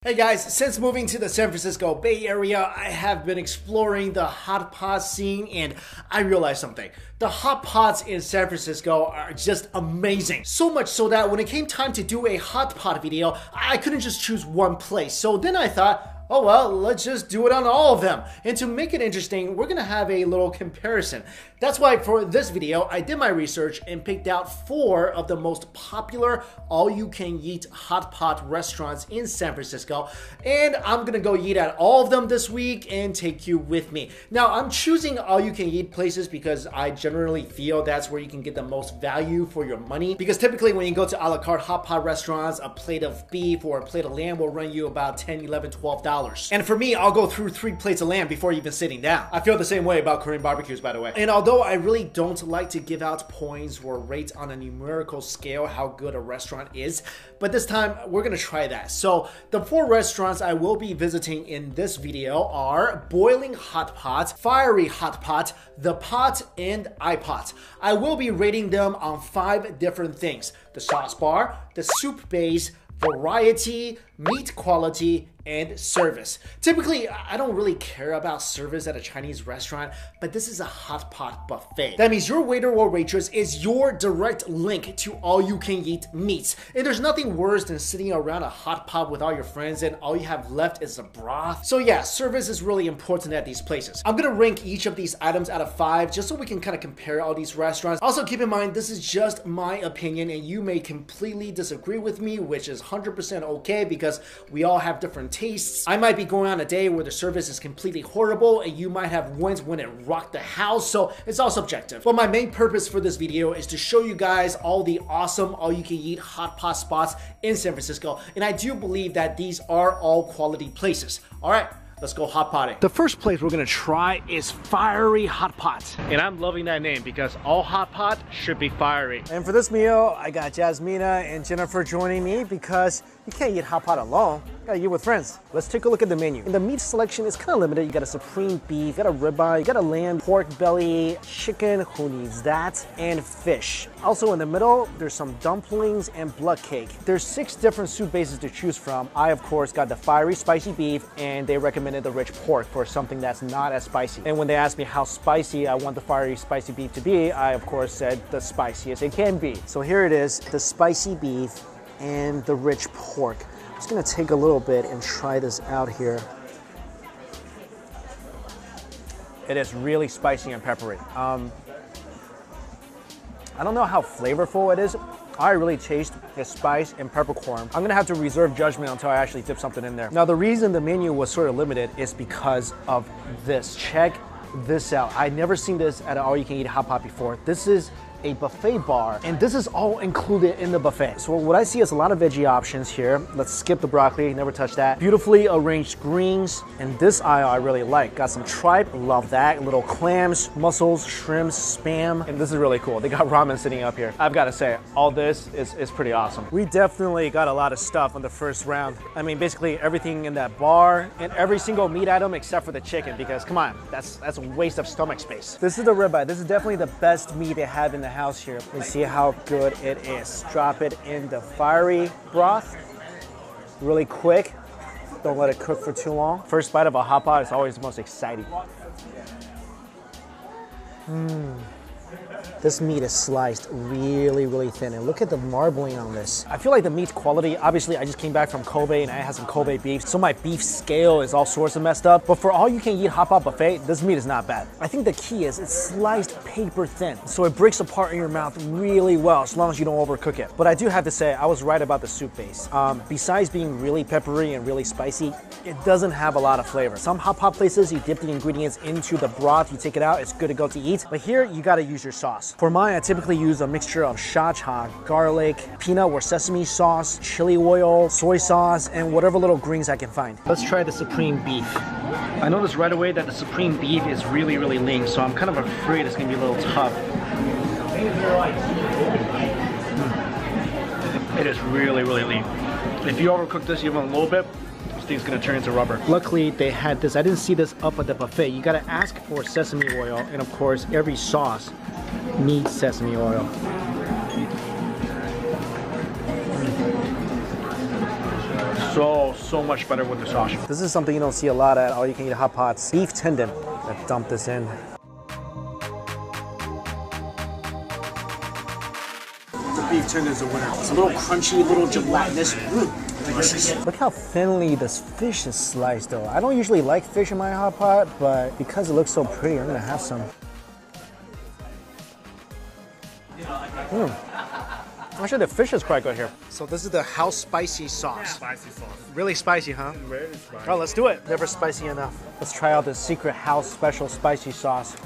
Hey guys, since moving to the San Francisco Bay Area, I have been exploring the hot pot scene and I realized something. The hot pots in San Francisco are just amazing. So much so that when it came time to do a hot pot video, I couldn't just choose one place. So then I thought, oh well, let's just do it on all of them. And to make it interesting, we're gonna have a little comparison. That's why for this video, I did my research and picked out 4 of the most popular all-you-can-eat hot pot restaurants in San Francisco. And I'm gonna go eat at all of them this week and take you with me. Now, I'm choosing all-you-can-eat places because I generally feel that's where you can get the most value for your money. Because typically when you go to a la carte hot pot restaurants, a plate of beef or a plate of lamb will run you about $10, $11, $12. And for me, I'll go through 3 plates of lamb before even sitting down. I feel the same way about Korean barbecues, by the way. And although I really don't like to give out points or rate on a numerical scale how good a restaurant is, but this time we're gonna try that. So the 4 restaurants I will be visiting in this video are Boiling Hot Pot, Fiery Hot Pot, The Pot, and Ipod. I will be rating them on 5 different things: the sauce bar, the soup base, variety, meat quality, and service. Typically, I don't really care about service at a Chinese restaurant, but this is a hot pot buffet. That means your waiter or waitress is your direct link to all you can eat meats. And there's nothing worse than sitting around a hot pot with all your friends and all you have left is a broth. So yeah, service is really important at these places. I'm gonna rank each of these items out of 5 just so we can kind of compare all these restaurants. Also keep in mind, this is just my opinion and you may completely disagree with me, which is 100% okay because we all have different tastes. I might be going on a day where the service is completely horrible and you might have went when it rocked the house, so it's all subjective. But my main purpose for this video is to show you guys all the awesome all-you-can-eat hot pot spots in San Francisco, and I do believe that these are all quality places. All right, let's go hot potting. The first place we're gonna try is Fiery Hot Pot. And I'm loving that name because all hot pot should be fiery. And for this meal, I got Jasmina and Jennifer joining me because you can't eat hot pot alone. You gotta eat with friends. Let's take a look at the menu. And the meat selection is kind of limited. You got a supreme beef, you got a ribeye, you got a lamb, pork belly, chicken, who needs that, and fish. Also in the middle, there's some dumplings and blood cake. There's 6 different soup bases to choose from. I, of course, got the fiery spicy beef, and they recommended the rich pork for something that's not as spicy. And when they asked me how spicy I want the fiery spicy beef to be, I, of course, said the spiciest it can be. So here it is, the spicy beef and the rich pork. I'm just gonna take a little bit and try this out here. It is really spicy and peppery. I don't know how flavorful it is. I really taste the spice and peppercorn. I'm gonna have to reserve judgment until I actually dip something in there. Now the reason the menu was sort of limited is because of this. Check this out. I've never seen this at an all-you-can-eat hot pot before. This is a buffet bar, and this is all included in the buffet. So what I see is a lot of veggie options here. Let's skip the broccoli, never touch that. Beautifully arranged greens, and this aisle I really like. Got some tripe, love that. Little clams, mussels, shrimps, spam, and this is really cool. They got ramen sitting up here. I've got to say, all this is pretty awesome. We definitely got a lot of stuff on the first round. I mean, basically everything in that bar, and every single meat item except for the chicken, because come on, that's a waste of stomach space. This is the ribeye. This is definitely the best meat they have in the house here. Let's see how good it is. Drop it in the fiery broth really quick. Don't let it cook for too long. First bite of a hot pot is always the most exciting. This meat is sliced really, really thin, and look at the marbling on this. I feel like the meat quality, obviously I just came back from Kobe and I had some Kobe beef, so my beef scale is all sorts of messed up, but for all you can eat hot pot buffet, this meat is not bad. I think the key is it's sliced paper thin, so it breaks apart in your mouth really well as long as you don't overcook it. But I do have to say, I was right about the soup base. Besides being really peppery and really spicy, it doesn't have a lot of flavor. Some hot pot places, you dip the ingredients into the broth, you take it out, it's good to go to eat, but here you gotta use your sauce. For mine, I typically use a mixture of shacha, garlic, peanut or sesame sauce, chili oil, soy sauce, and whatever little greens I can find. Let's try the supreme beef. I noticed right away that the supreme beef is really, really lean, so I'm kind of afraid it's gonna be a little tough. It is really, really lean. If you overcook this even a little bit, this thing's gonna turn into rubber. Luckily, they had this. I didn't see this up at the buffet. You gotta ask for sesame oil, and of course, every sauce needs sesame oil. so much better with the sauce. This is something you don't see a lot at all you can eat hot pots. Beef tendon. Let's dump this in. The beef tendon is a winner. It's a little crunchy, a little gelatinous. Delicious. Look how thinly this fish is sliced though. I don't usually like fish in my hot pot, but because it looks so pretty, I'm gonna have some. Actually, the fish is quite good here. So this is the house spicy sauce. Spicy sauce. Really spicy, huh? Very spicy. Oh, let's do it. Never spicy enough. Let's try out the secret house special spicy sauce.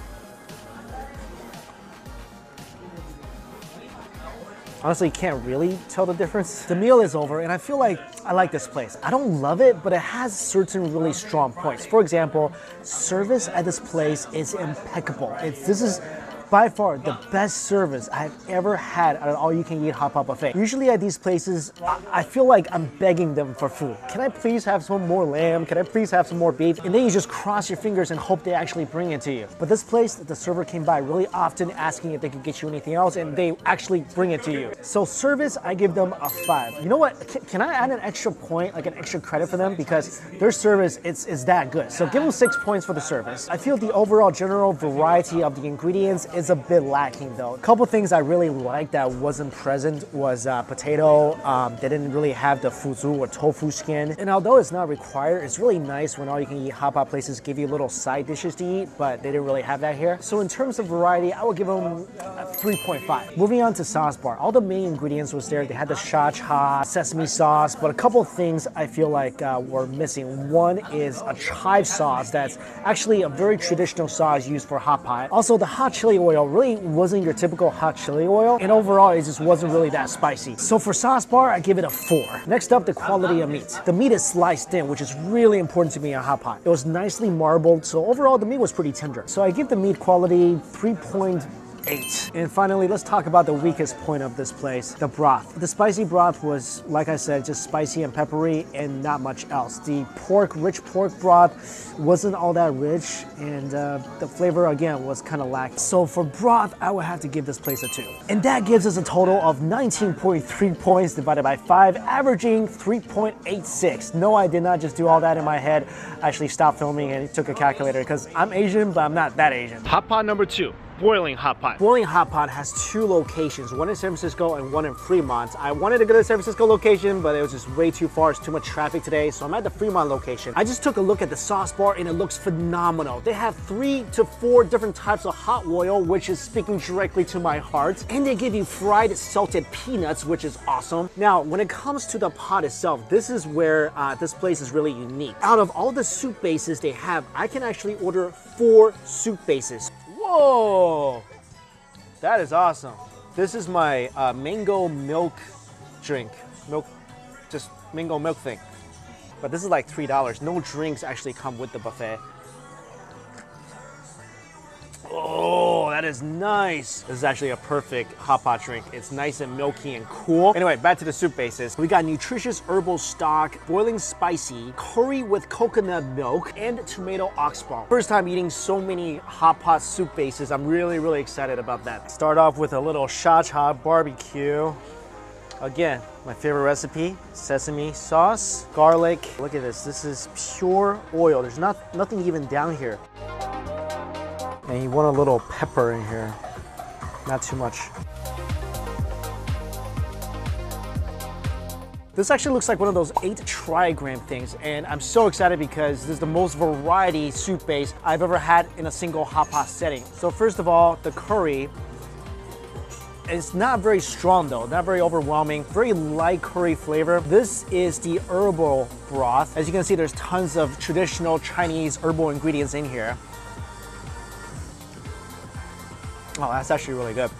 Honestly, you can't really tell the difference. The meal is over, and I feel like I like this place. I don't love it, but it has certain really strong points. For example, service at this place is impeccable. This is by far the best service I've ever had at an all-you-can-eat hot pot buffet. Usually at these places, I feel like I'm begging them for food. Can I please have some more lamb? Can I please have some more beef? And then you just cross your fingers and hope they actually bring it to you. But this place, the server came by really often asking if they could get you anything else, and they actually bring it to you. So service, I give them a 5. You know what? Can I add an extra point, like an extra credit for them? Because their service is that good. So give them 6 points for the service. I feel the overall general variety of the ingredients is a bit lacking though. A couple things I really liked that wasn't present was potato. They didn't really have the fuzu or tofu skin. And although it's not required, it's really nice when all you can eat hot pot places give you little side dishes to eat, but they didn't really have that here. So in terms of variety, I would give them a 3.5. Moving on to sauce bar. All the main ingredients was there. They had the sha cha, sesame sauce, but a couple things I feel like were missing. One is a chive sauce that's actually a very traditional sauce used for hot pot. Also, the hot chili oil really wasn't your typical hot chili oil, and overall it just wasn't really that spicy. So for sauce bar, I give it a 4. Next up, the quality of meat. The meat is sliced thin, which is really important to me in a hot pot. It was nicely marbled, so overall the meat was pretty tender. So I give the meat quality 3.8. And finally, let's talk about the weakest point of this place, the broth. The spicy broth was, like I said, just spicy and peppery and not much else. The rich pork broth wasn't all that rich, and the flavor, again, was kind of lacking. So for broth, I would have to give this place a 2. And that gives us a total of 19.3 points divided by 5, averaging 3.86. No, I did not just do all that in my head. I actually stopped filming and took a calculator because I'm Asian, but I'm not that Asian. Hot pot number 2. Boiling hot pot. Boiling hot pot has 2 locations, one in San Francisco and one in Fremont. I wanted to go to the San Francisco location, but it was just way too far. It's too much traffic today, so I'm at the Fremont location. I just took a look at the sauce bar and it looks phenomenal. They have 3 to 4 different types of hot oil, which is speaking directly to my heart. And they give you fried salted peanuts, which is awesome. Now, when it comes to the pot itself, this is where this place is really unique. Out of all the soup bases they have, I can actually order 4 soup bases. Whoa, that is awesome. This is my mango milk drink. Just mango milk thing. But this is like $3. No drinks actually come with the buffet. Oh, that is nice. This is actually a perfect hot pot drink. It's nice and milky and cool. Anyway, back to the soup bases. We got nutritious herbal stock, boiling spicy, curry with coconut milk, and tomato oxball. First time eating so many hot pot soup bases. I'm really excited about that. Start off with a little sha cha barbecue. Again, my favorite recipe, sesame sauce, garlic. Look at this. This is pure oil. There's nothing even down here. And you want a little pepper in here, not too much. This actually looks like one of those 8 trigram things, and I'm so excited because this is the most variety soup base I've ever had in a single hot pot setting. So first of all, the curry. It's not very strong though, not very overwhelming, very light curry flavor. This is the herbal broth. As you can see, there's tons of traditional Chinese herbal ingredients in here. Oh, that's actually really good.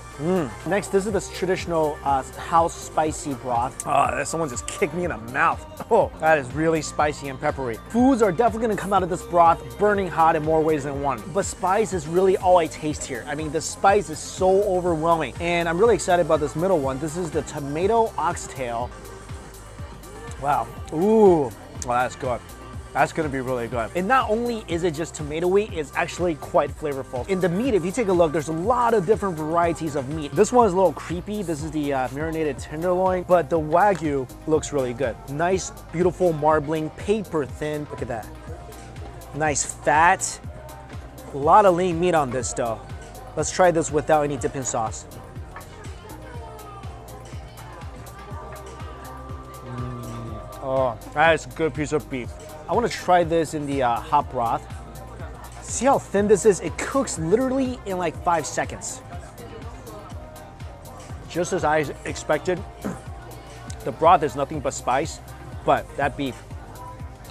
Next, this is the traditional house spicy broth. Oh, someone just kicked me in the mouth. Oh, that is really spicy and peppery. Foods are definitely gonna come out of this broth burning hot in more ways than one. But spice is really all I taste here. I mean, the spice is so overwhelming. And I'm really excited about this middle one. This is the tomato oxtail. Wow. Ooh, well, that's good. That's gonna be really good. And not only is it just tomatoey, it's actually quite flavorful. In the meat, if you take a look, there's a lot of different varieties of meat. This one is a little creepy. This is the marinated tenderloin, but the Wagyu looks really good. Nice, beautiful marbling, paper thin. Look at that. Nice fat. A lot of lean meat on this though. Let's try this without any dipping sauce. Oh, that is a good piece of beef. I want to try this in the hot broth. See how thin this is? It cooks literally in like 5 seconds. Just as I expected. The broth is nothing but spice, but that beef,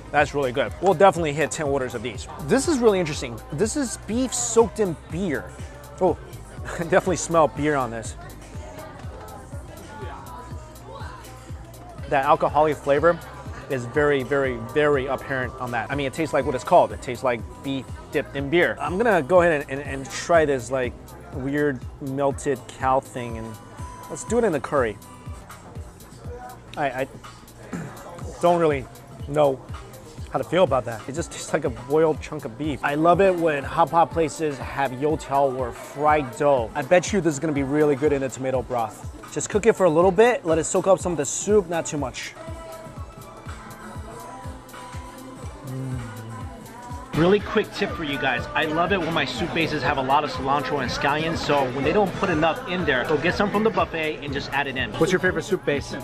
that's really good. We'll definitely hit 10 orders of these. This is really interesting. This is beef soaked in beer. Oh, I definitely smell beer on this. That alcoholic flavor is very, very, very apparent on that. I mean, it tastes like what it's called. It tastes like beef dipped in beer. I'm gonna go ahead and try this like weird melted cow thing, and let's do it in the curry. I don't really know how to feel about that. It just tastes like a boiled chunk of beef. I love it when hot pot places have youtiao or fried dough. I bet you this is gonna be really good in a tomato broth. Just cook it for a little bit, let it soak up some of the soup, not too much. Really quick tip for you guys. I love it when my soup bases have a lot of cilantro and scallions, so when they don't put enough in there, go get some from the buffet and just add it in. What's your favorite soup base?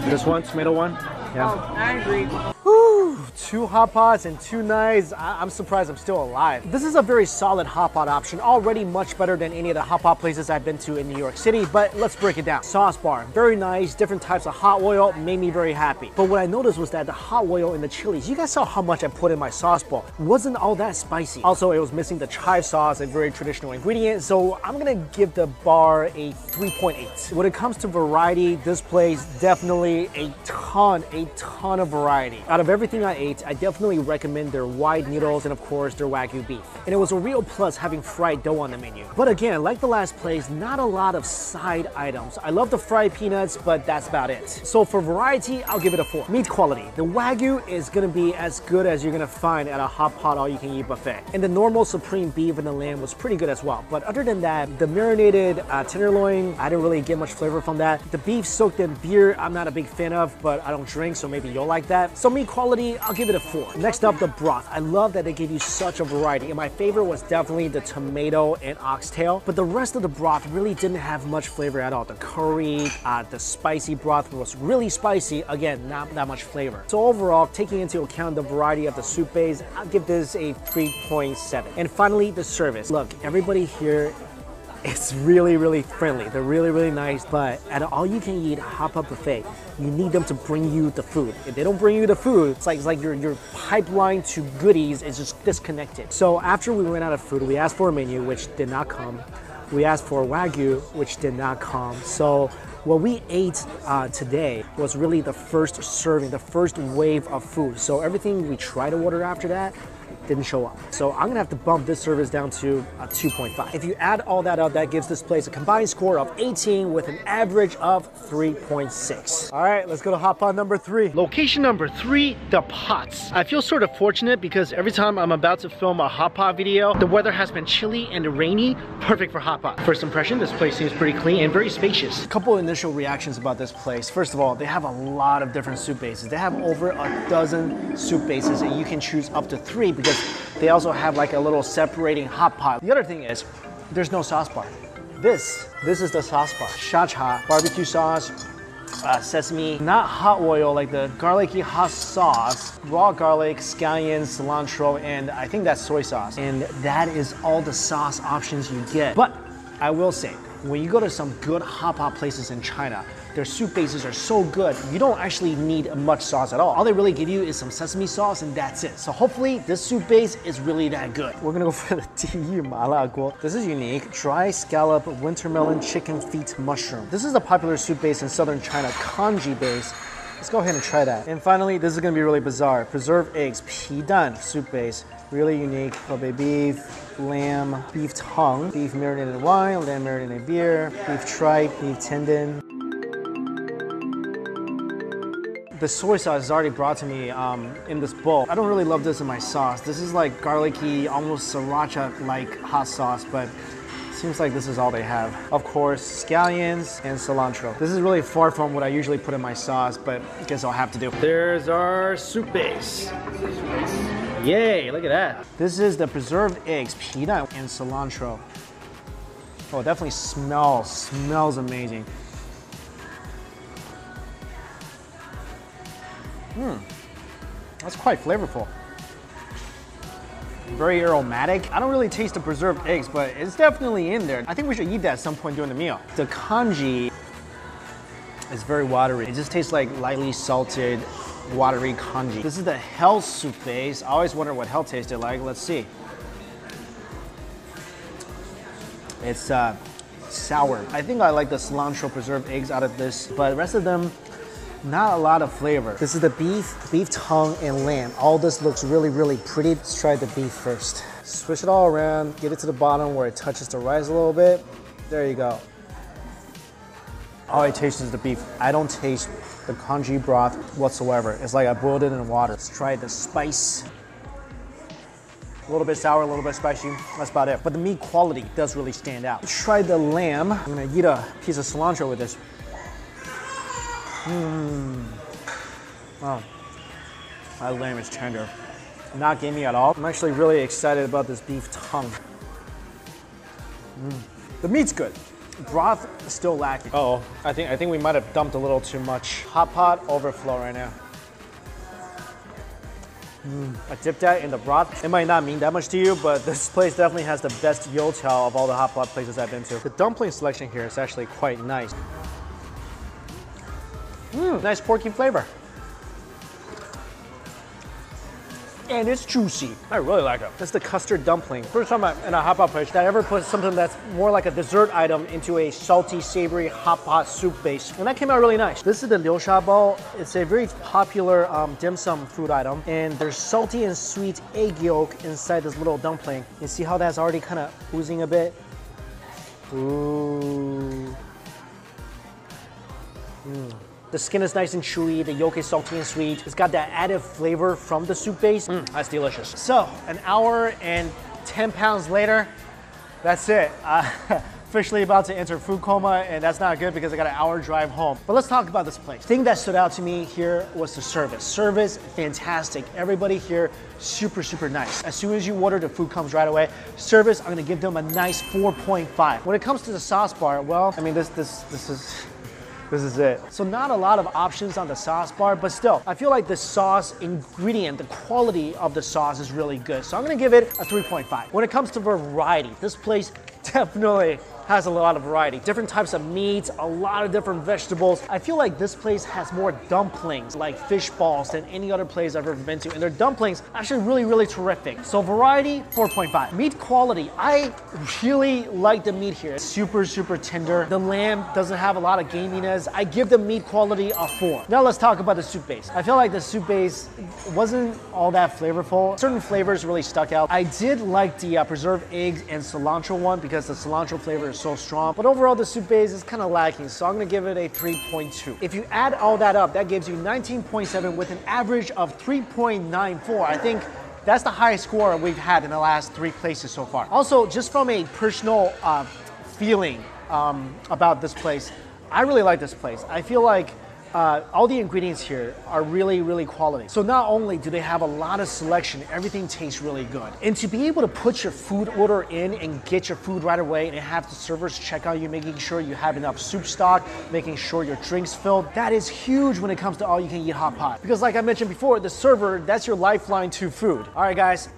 This one, tomato one? Yeah. Oh, I agree. Whew, 2 hot pots and 2 knives. I'm surprised I'm still alive. This is a very solid hot pot option, already much better than any of the hot pot places I've been to in New York City, but let's break it down. Sauce bar, very nice, different types of hot oil, made me very happy. But what I noticed was that the hot oil in the chilies, you guys saw how much I put in my sauce bowl, wasn't all that spicy. Also, it was missing the chive sauce, a very traditional ingredient, so I'm gonna give the bar a 3.8. When it comes to variety, this place definitely a ton of variety. Out of everything I ate, I definitely recommend their wide noodles and of course their Wagyu beef. And it was a real plus having fried dough on the menu. But again, like the last place, not a lot of side items. I love the fried peanuts, but that's about it. So for variety, I'll give it a 4. Meat quality. The Wagyu is gonna be as good as you're gonna find at a hot pot all-you-can-eat buffet. And the normal supreme beef and the lamb was pretty good as well. But other than that, the marinated tenderloin, I didn't really get much flavor from that. The beef soaked in beer, I'm not a big fan of, but I don't drink, so maybe you'll like that. So meat quality, I'll give it a 4. Next up, the broth. I love that they gave you such a variety, and my favorite was definitely the tomato and oxtail, but the rest of the broth really didn't have much flavor at all. The curry, the spicy broth was really spicy. Again, not that much flavor. So overall, taking into account the variety of the soup base, I'll give this a 3.7. And finally, the service. Look, everybody here, it's really friendly. They're really nice, but at an all-you-can-eat hot pot buffet, you need them to bring you the food. If they don't bring you the food, it's like your pipeline to goodies is just disconnected. So after we ran out of food, we asked for a menu, which did not come. We asked for Wagyu, which did not come. So what we ate today was really the first serving, the first wave of food. So everything we tried to order after that didn't show up. So I'm gonna have to bump this service down to a 2.5. If you add all that up, that gives this place a combined score of 18 with an average of 3.6. All right, let's go to hot pot number 3. Location number 3, the pots. I feel sort of fortunate because every time I'm about to film a hot pot video, the weather has been chilly and rainy, perfect for hot pot. First impression, this place seems pretty clean and very spacious. A couple initial reactions about this place. First of all, they have a lot of different soup bases. They have over a dozen soup bases and you can choose up to 3 because they also have like a little separating hot pot. The other thing is, there's no sauce bar. This is the sauce bar. Shacha, barbecue sauce, sesame, not hot oil, like the garlicky hot sauce, raw garlic, scallions, cilantro, and I think that's soy sauce. And that is all the sauce options you get. But I will say, when you go to some good hot pot places in China, their soup bases are so good, you don't actually need much sauce at all. All they really give you is some sesame sauce and that's it. So hopefully this soup base is really that good. We're gonna go for the 第一麻辣锅. This is unique. Dry scallop winter melon chicken feet mushroom. This is a popular soup base in southern China, congee base. Let's go ahead and try that. And finally, this is gonna be really bizarre. Preserved eggs, 皮蛋 soup base. Really unique. Kobe beef, lamb, beef tongue, beef marinated wine, lamb marinated beer, beef tripe, beef tendon. The soy sauce is already brought to me in this bowl. I don't really love this in my sauce. This is like garlicky, almost sriracha-like hot sauce, but seems like this is all they have. Of course, scallions and cilantro. This is really far from what I usually put in my sauce, but I guess I'll have to do. There's our soup base. Yay, look at that. This is the preserved eggs, 皮蛋 and cilantro. Oh, it definitely smells amazing. That's quite flavorful. Very aromatic. I don't really taste the preserved eggs, but it's definitely in there. I think we should eat that at some point during the meal. The congee is very watery. It just tastes like lightly salted, watery congee. This is the hell soup base. I always wonder what hell tasted like. Let's see. It's sour. I think I like the cilantro preserved eggs out of this, but the rest of them, not a lot of flavor. This is the beef tongue and lamb. All this looks really, really pretty. Let's try the beef first. Switch it all around, get it to the bottom where it touches the rice a little bit. There you go. All I taste is the beef. I don't taste the congee broth whatsoever. It's like I boiled it in water. Let's try the spice. A little bit sour, a little bit spicy. That's about it. But the meat quality does really stand out. Let's try the lamb. I'm gonna eat a piece of cilantro with this. Oh, that lamb is tender. Not gamey at all. I'm actually really excited about this beef tongue. The meat's good. Broth is still lacking. Uh-oh, I think we might have dumped a little too much. Hot pot overflow right now. I dipped that in the broth. It might not mean that much to you, but this place definitely has the best youtiao of all the hot pot places I've been to. The dumpling selection here is actually quite nice. Nice porky flavor. And it's juicy. I really like it. It's the custard dumpling. First time in a hot pot place that I ever put something that's more like a dessert item into a salty, savory hot pot soup base. And that came out really nice. This is the liu sha bao. It's a very popular dim sum food item. And there's salty and sweet egg yolk inside this little dumpling. You see how that's already kind of oozing a bit? Ooh. The skin is nice and chewy, the yolk is salty and sweet. It's got that added flavor from the soup base. That's delicious. So, an hour and 10 pounds later, that's it. Officially about to enter food coma, and that's not good because I got an hour drive home. But let's talk about this place. The thing that stood out to me here was the service. Service, fantastic. Everybody here, super, super nice. As soon as you order, the food comes right away. Service, I'm gonna give them a nice 4.5. When it comes to the sauce bar, well, I mean, this is it. So not a lot of options on the sauce bar, but still, I feel like the sauce ingredient, the quality of the sauce is really good. So I'm gonna give it a 3.5. When it comes to variety, this place definitely has a lot of variety. Different types of meats, a lot of different vegetables. I feel like this place has more dumplings, like fish balls, than any other place I've ever been to. And their dumplings actually really, really terrific. So variety, 4.5. Meat quality, I really like the meat here. It's super, super tender. The lamb doesn't have a lot of gaminess. I give the meat quality a 4. Now let's talk about the soup base. I feel like the soup base wasn't all that flavorful. Certain flavors really stuck out. I did like the preserved eggs and cilantro one because the cilantro flavor is so strong, but overall the soup base is kind of lacking, so I'm gonna give it a 3.2. If you add all that up, that gives you 19.7 with an average of 3.94. I think that's the highest score we've had in the last 3 places so far. Also, just from a personal feeling about this place, I really like this place. I feel like all the ingredients here are really, really quality. So not only do they have a lot of selection, everything tastes really good. And to be able to put your food order in and get your food right away and have the servers check on you, making sure you have enough soup stock, making sure your drink's filled, that is huge when it comes to all you can eat hot pot. Because like I mentioned before, the server, that's your lifeline to food. All right guys,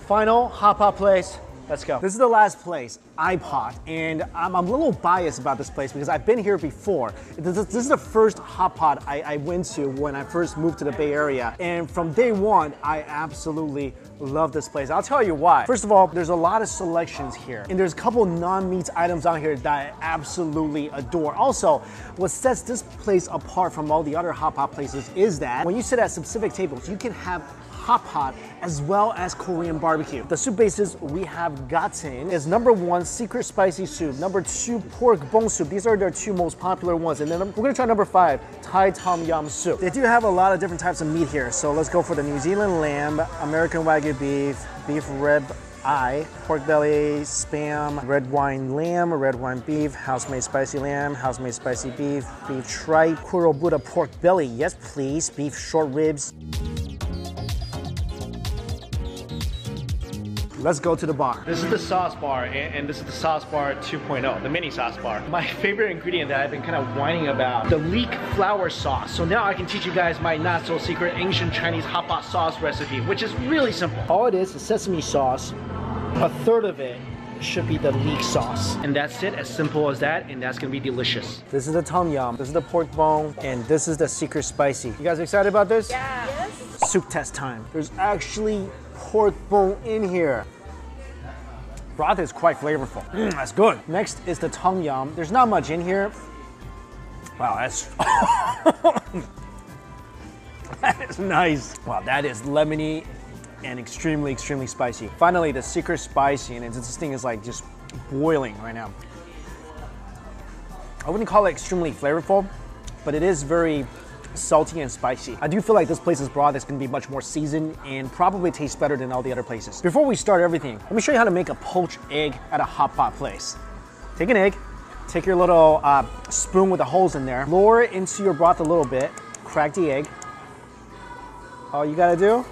final hot pot place. Let's go. This is the last place, Ipod, and I'm a little biased about this place because I've been here before. This is the first hot pot I went to when I first moved to the Bay Area, and from day one, I absolutely love this place. I'll tell you why. First of all, there's a lot of selections here, and there's a couple non-meat items on here that I absolutely adore. Also, what sets this place apart from all the other hot pot places is that when you sit at specific tables, you can have hot pot as well as Korean barbecue. The soup bases we have gotten is #1 1, secret spicy soup. Number 2, pork bone soup. These are their 2 most popular ones. And then we're gonna try number 5, Thai tom yum soup. They do have a lot of different types of meat here. So let's go for the New Zealand lamb, American Wagyu beef, beef rib eye, pork belly, spam, red wine lamb, red wine beef, house-made spicy lamb, house-made spicy beef, beef tripe, Kuro Buddha pork belly, yes please, beef short ribs. Let's go to the bar. This is the sauce bar, and this is the sauce bar 2.0, the mini sauce bar. My favorite ingredient that I've been kind of whining about, the leek flour sauce. So now I can teach you guys my not so secret ancient Chinese hot pot sauce recipe, which is really simple. All it is sesame sauce. A third of it should be the leek sauce. And that's it, as simple as that, and that's gonna be delicious. This is the tom yum, this is the pork bone, and this is the secret spicy. You guys excited about this? Yeah. Yes. Soup test time. There's actually pork bone in here. Broth is quite flavorful. That's good. Next is the tom yum. There's not much in here. Wow, that's that is nice. Wow, that is lemony and extremely spicy. Finally, the secret spicy, and this thing is like just boiling right now. I wouldn't call it extremely flavorful, but it is very salty and spicy. I do feel like this place's broth is gonna be much more seasoned and probably tastes better than all the other places. Before we start everything, let me show you how to make a poached egg at a hot pot place. Take an egg, take your little spoon with the holes in there, lower it into your broth a little bit, crack the egg. All you gotta do,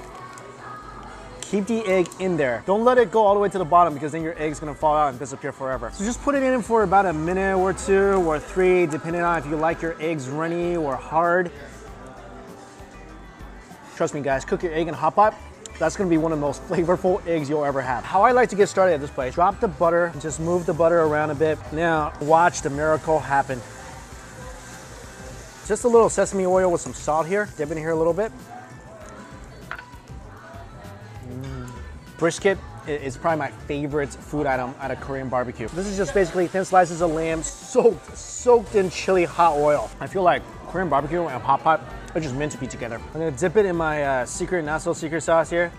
keep the egg in there. Don't let it go all the way to the bottom because then your egg's gonna fall out and disappear forever. So just put it in for about a minute or 2 or 3, depending on if you like your eggs runny or hard. Trust me guys, cook your egg in a hot pot. That's gonna be one of the most flavorful eggs you'll ever have. How I like to get started at this place, drop the butter, just move the butter around a bit. Now, watch the miracle happen. Just a little sesame oil with some salt here. Dip in here a little bit. Brisket is probably my favorite food item at a Korean barbecue. This is just basically thin slices of lamb soaked in chili hot oil. I feel like Korean barbecue and hot pot are just meant to be together. I'm gonna dip it in my secret, not so secret sauce here.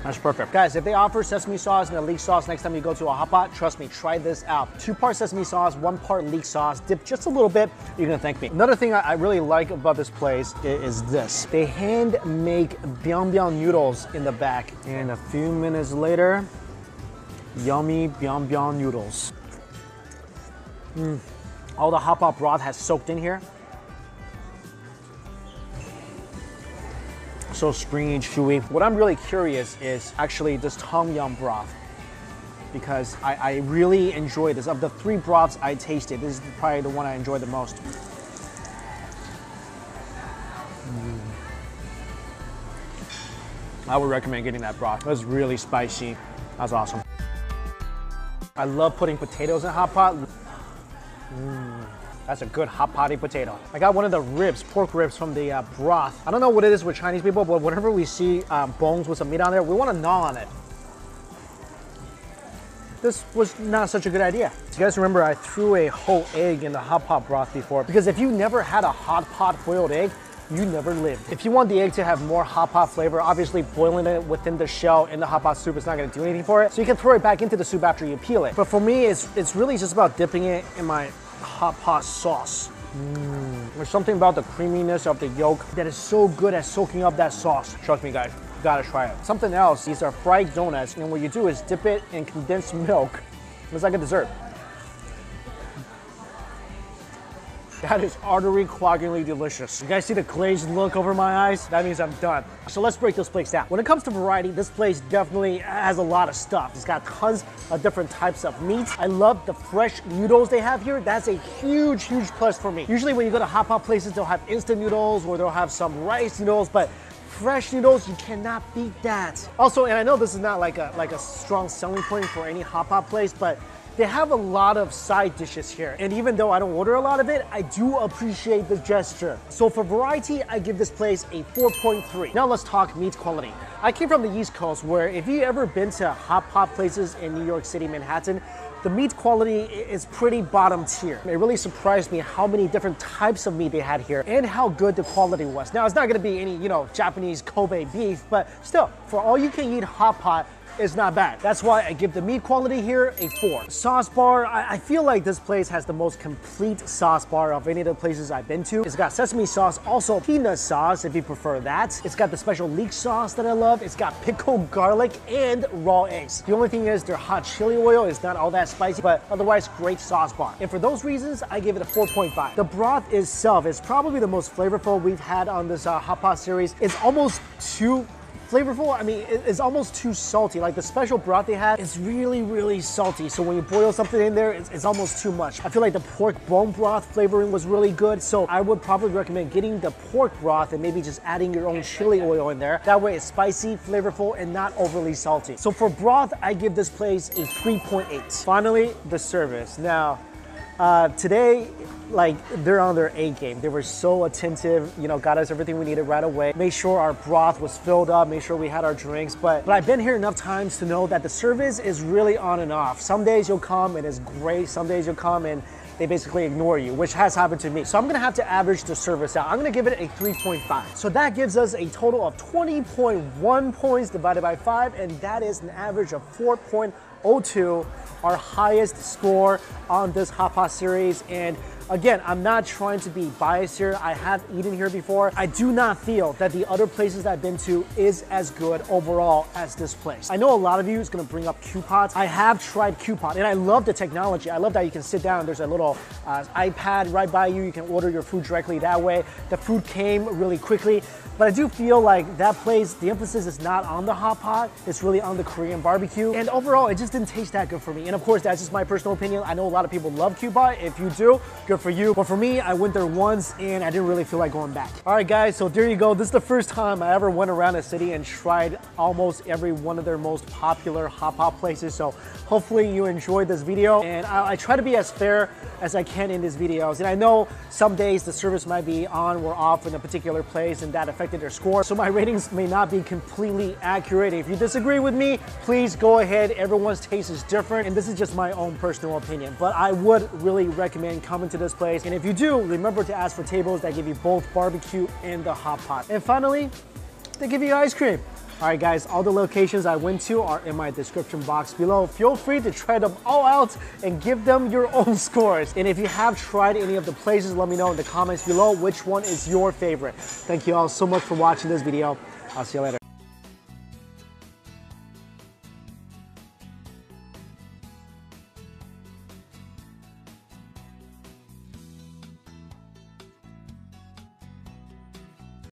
That's perfect. Guys, if they offer sesame sauce and a leek sauce next time you go to a hot pot, trust me, try this out. 2 parts sesame sauce, 1 part leek sauce, dip just a little bit, you're gonna thank me. Another thing I really like about this place is this. They hand make biang biang noodles in the back. And a few minutes later, yummy biang biang noodles. All the hot pot broth has soaked in here. So springy and chewy. What I'm really curious is actually this tom yum broth, because I really enjoy this. Of the 3 broths I tasted, this is probably the one I enjoy the most. I would recommend getting that broth. It was really spicy. That's awesome. I love putting potatoes in hot pot. That's a good hot potty potato. I got one of the ribs, pork ribs from the broth. I don't know what it is with Chinese people, but whenever we see bones with some meat on there, we want to gnaw on it. This was not such a good idea. So you guys remember I threw a whole egg in the hot pot broth before, because if you never had a hot pot boiled egg, you never lived. If you want the egg to have more hot pot flavor, obviously boiling it within the shell in the hot pot soup is not gonna do anything for it. So you can throw it back into the soup after you peel it. But for me, it's really just about dipping it in my hot pot sauce. There's something about the creaminess of the yolk that is so good at soaking up that sauce. Trust me guys, you gotta try it. Something else, these are fried donuts, and what you do is dip it in condensed milk. It's like a dessert. That is artery-cloggingly delicious. You guys see the glazed look over my eyes? That means I'm done. So let's break this place down. When it comes to variety, this place definitely has a lot of stuff. It's got tons of different types of meats. I love the fresh noodles they have here. That's a huge plus for me. Usually when you go to hot pot places, they'll have instant noodles or they'll have some rice noodles, but fresh noodles, you cannot beat that. Also, and I know this is not like a strong selling point for any hot pot place, but they have a lot of side dishes here. And even though I don't order a lot of it, I do appreciate the gesture. So for variety, I give this place a 4.3. Now let's talk meat quality. I came from the East Coast, where if you've ever been to hot pot places in New York City, Manhattan, The meat quality is pretty bottom tier. It really surprised me how many different types of meat they had here and how good the quality was. Now, it's not gonna be any, Japanese Kobe beef, but still, for all you can eat hot pot, it's not bad. That's why I give the meat quality here a 4. Sauce bar, I feel like this place has the most complete sauce bar of any of the places I've been to. It's got sesame sauce, also peanut sauce if you prefer that. It's got the special leek sauce that I love. It's got pickled garlic and raw eggs. The only thing is their hot chili oil is not all that spicy, but otherwise great sauce bar. And for those reasons, I give it a 4.5. The broth itself is probably the most flavorful we've had on this hot pot series. It's almost too flavorful. I mean, it's almost too salty. Like the special broth they had is really, really salty. So when you boil something in there, it's almost too much. I feel like the pork bone broth flavoring was really good. So I would probably recommend getting the pork broth and maybe just adding your own chili oil in there. That way it's spicy, flavorful, and not overly salty. So for broth, I give this place a 3.8. Finally, the service. Now, today, like, they're on their A game. They were so attentive, got us everything we needed right away. Made sure our broth was filled up, made sure we had our drinks. But I've been here enough times to know that the service is really on and off. Some days you'll come and it's great. Some days you'll come and they basically ignore you, which has happened to me. So I'm gonna have to average the service out. I'm gonna give it a 3.5. So that gives us a total of 20.1 points divided by 5, and that is an average of 4.02, our highest score on this hot pot series. And again, I'm not trying to be biased here. I have eaten here before. I do not feel that the other places I've been to is as good overall as this place. I know a lot of you is gonna bring up Ipod. I have tried Ipod and I love the technology. I love that you can sit down. There's a little iPad right by you. You can order your food directly that way. The food came really quickly. But I do feel like that place, the emphasis is not on the hot pot, it's really on the Korean barbecue. And overall, it just didn't taste that good for me. And of course, that's just my personal opinion. I know a lot of people love Ipod. If you do, good for you. But for me, I went there once and I didn't really feel like going back. All right, guys, so there you go. This is the first time I ever went around a city and tried almost every one of their most popular hot pot places. So hopefully you enjoyed this video. And I try to be as fair as I can in these videos. And I know some days the service might be on or off in a particular place and that affected their score. So my ratings may not be completely accurate. If you disagree with me, please go ahead. Everyone's taste is different. And this is just my own personal opinion. But I would really recommend coming to this place. And if you do, remember to ask for tables that give you both barbecue and the hot pot. And finally, they give you ice cream. All right, guys, all the locations I went to are in my description box below. Feel free to try them all out and give them your own scores. And if you have tried any of the places, let me know in the comments below which one is your favorite. Thank you all so much for watching this video. I'll see you later.